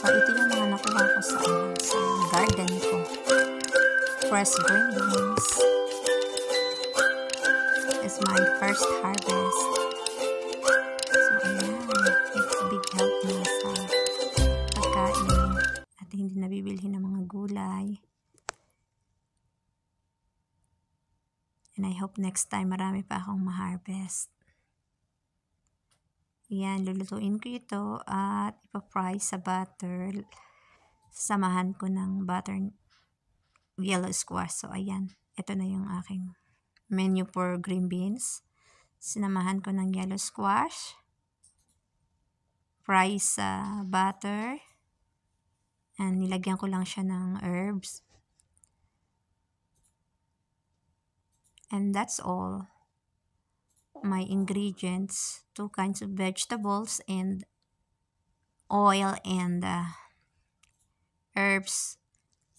So, ito yung mga nakuha ko sa garden ko. Fresh green beans. It's my first harvest. So, ayan. It's a big help na sa pagkain at hindi nabibilhin ng mga gulay. And I hope next time marami pa akong ma-harvest. Ayan, lulutuin ko ito at ipa-fry sa butter. Samahan ko ng butter yellow squash. So, ayan. Ito na yung aking menu for green beans. Sinamahan ko ng yellow squash. Fry sa butter. And nilagyan ko lang siya ng herbs. And that's all. My ingredients, 2 kinds of vegetables and oil and herbs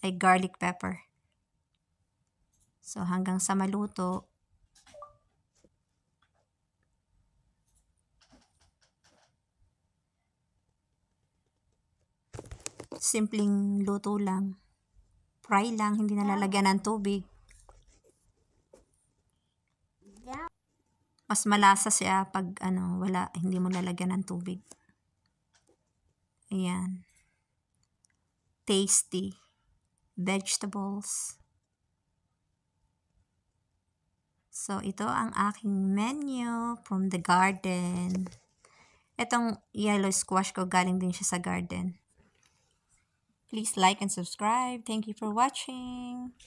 like garlic pepper. So hanggang sa maluto, simpleng luto lang. Fry lang, hindi nalalagyan ng tubig. Mas malasa siya pag hindi mo lalagyan ng tubig. Ayan. Tasty vegetables. So, ito ang aking menu from the garden. Itong yellow squash ko, galing din siya sa garden. Please like and subscribe. Thank you for watching.